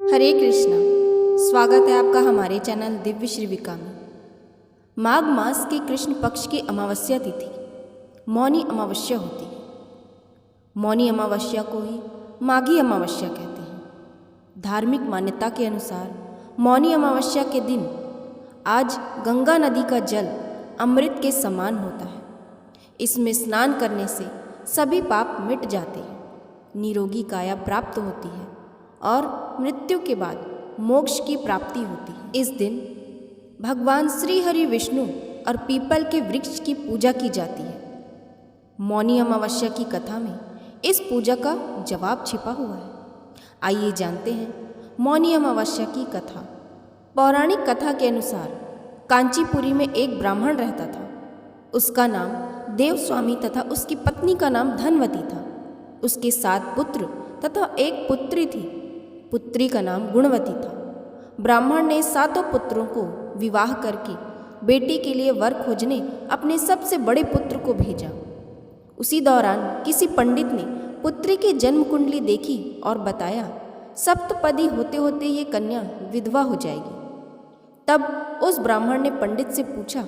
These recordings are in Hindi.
हरे कृष्णा। स्वागत है आपका हमारे चैनल दिव्य श्रीविका में। माघ मास के कृष्ण पक्ष की अमावस्या तिथि मौनी अमावस्या होती है। मौनी अमावस्या को ही माघी अमावस्या कहते हैं। धार्मिक मान्यता के अनुसार मौनी अमावस्या के दिन आज गंगा नदी का जल अमृत के समान होता है। इसमें स्नान करने से सभी पाप मिट जाते हैं, निरोगी काया प्राप्त होती है और मृत्यु के बाद मोक्ष की प्राप्ति होती है। इस दिन भगवान श्री हरि विष्णु और पीपल के वृक्ष की पूजा की जाती है। मौनी अमावस्या की कथा में इस पूजा का जवाब छिपा हुआ है। आइए जानते हैं मौनी अमावस्या की कथा। पौराणिक कथा के अनुसार कांचीपुरी में एक ब्राह्मण रहता था। उसका नाम देवस्वामी तथा उसकी पत्नी का नाम धनवती था। उसके 7 पुत्र तथा एक पुत्री थी। पुत्री का नाम गुणवती था। ब्राह्मण ने 7 पुत्रों को विवाह करके बेटी के लिए वर खोजने अपने सबसे बड़े पुत्र को भेजा। उसी दौरान किसी पंडित ने पुत्री की जन्म कुंडली देखी और बताया सप्तपदी होते होते ये कन्या विधवा हो जाएगी। तब उस ब्राह्मण ने पंडित से पूछा,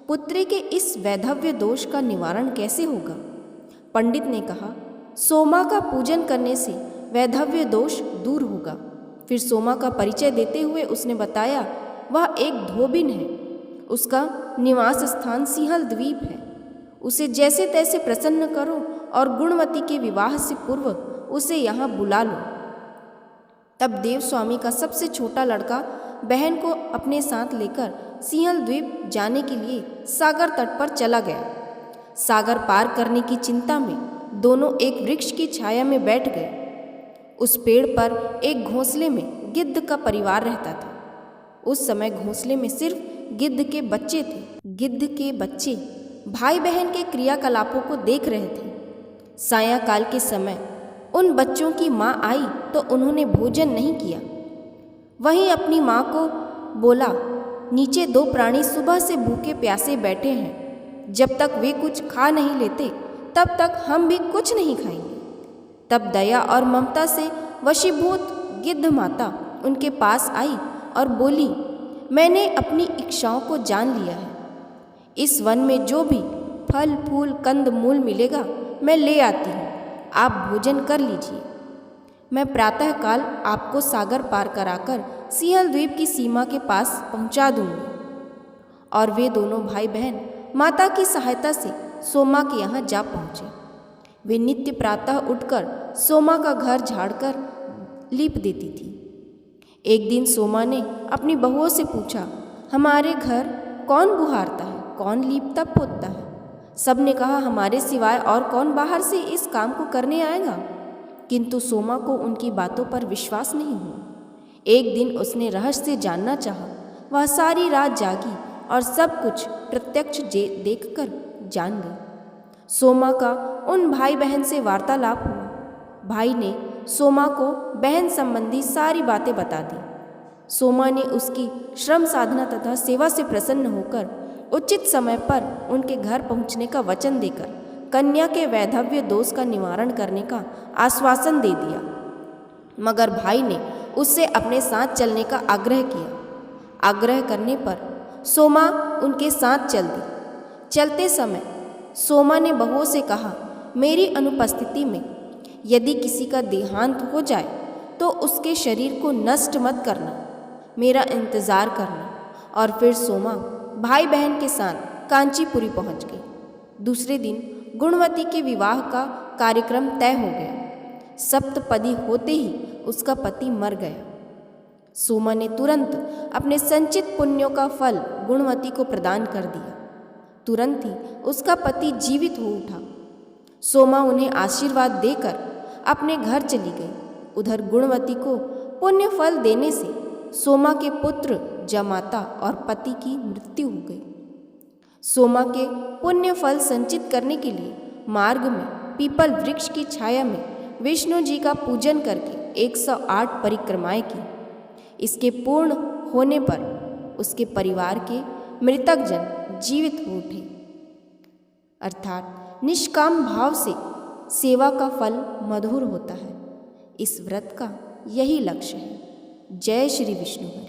पुत्री के इस वैधव्य दोष का निवारण कैसे होगा? पंडित ने कहा, सोमा का पूजन करने से वैधव्य दोष दूर होगा। फिर सोमा का परिचय देते हुए उसने बताया वह एक धोबिन है। उसका निवास स्थान सिंहल द्वीप है। उसे जैसे तैसे प्रसन्न करो और गुणवती के विवाह से पूर्व उसे यहाँ बुला लो। तब देवस्वामी का सबसे छोटा लड़का बहन को अपने साथ लेकर सिंहल द्वीप जाने के लिए सागर तट पर चला गया। सागर पार करने की चिंता में दोनों एक वृक्ष की छाया में बैठ गए। उस पेड़ पर एक घोंसले में गिद्ध का परिवार रहता था। उस समय घोंसले में सिर्फ गिद्ध के बच्चे थे। गिद्ध के बच्चे भाई बहन के क्रियाकलापों को देख रहे थे। सायंकाल के समय उन बच्चों की माँ आई तो उन्होंने भोजन नहीं किया। वहीं अपनी माँ को बोला, नीचे 2 प्राणी सुबह से भूखे प्यासे बैठे हैं। जब तक वे कुछ खा नहीं लेते तब तक हम भी कुछ नहीं खाएंगे। तब दया और ममता से वशीभूत गिद्ध माता उनके पास आई और बोली, मैंने अपनी इच्छाओं को जान लिया है। इस वन में जो भी फल फूल कंद मूल मिलेगा मैं ले आती हूँ। आप भोजन कर लीजिए। मैं प्रातःकाल आपको सागर पार कराकर सिंहल द्वीप की सीमा के पास पहुँचा दूंगी। और वे दोनों भाई बहन माता की सहायता से सोमा के यहाँ जा पहुँचे। वे नित्य प्रातः उठकर सोमा का घर झाड़कर लीप देती थी। एक दिन सोमा ने अपनी बहुओं से पूछा, हमारे घर कौन बुहारता है, कौन लीपता पोतता है? सब ने कहा, हमारे सिवाय और कौन बाहर से इस काम को करने आएगा? किंतु सोमा को उनकी बातों पर विश्वास नहीं हुआ। एक दिन उसने रहस्य जानना चाहा। वह सारी रात जागी और सब कुछ प्रत्यक्ष देखकर जान गई। सोमा का उन भाई बहन से वार्तालाप हुआ। भाई ने सोमा को बहन संबंधी सारी बातें बता दी। सोमा ने उसकी श्रम साधना तथा सेवा से प्रसन्न होकर उचित समय पर उनके घर पहुंचने का वचन देकर कन्या के वैधव्य दोष का निवारण करने का आश्वासन दे दिया। मगर भाई ने उससे अपने साथ चलने का आग्रह किया। आग्रह करने पर सोमा उनके साथ चल दी। चलते समय सोमा ने बहुओं से कहा, मेरी अनुपस्थिति में यदि किसी का देहांत हो जाए तो उसके शरीर को नष्ट मत करना, मेरा इंतज़ार करना। और फिर सोमा भाई बहन के साथ कांचीपुरी पहुंच गई। दूसरे दिन गुणवती के विवाह का कार्यक्रम तय हो गया। सप्तपदी होते ही उसका पति मर गया। सोमा ने तुरंत अपने संचित पुण्यों का फल गुणवती को प्रदान कर दिया। तुरंत ही उसका पति जीवित हो उठा। सोमा उन्हें आशीर्वाद देकर अपने घर चली गई। उधर गुणवती को पुण्य फल देने से सोमा के पुत्र जमाता और पति की मृत्यु हो गई। सोमा के पुण्य फल संचित करने के लिए मार्ग में पीपल वृक्ष की छाया में विष्णु जी का पूजन करके 108 परिक्रमाएं की। इसके पूर्ण होने पर उसके परिवार के मृतक जन जीवित हो उठे। अर्थात निष्काम भाव से सेवा का फल मधुर होता है। इस व्रत का यही लक्ष्य है। जय श्री विष्णु।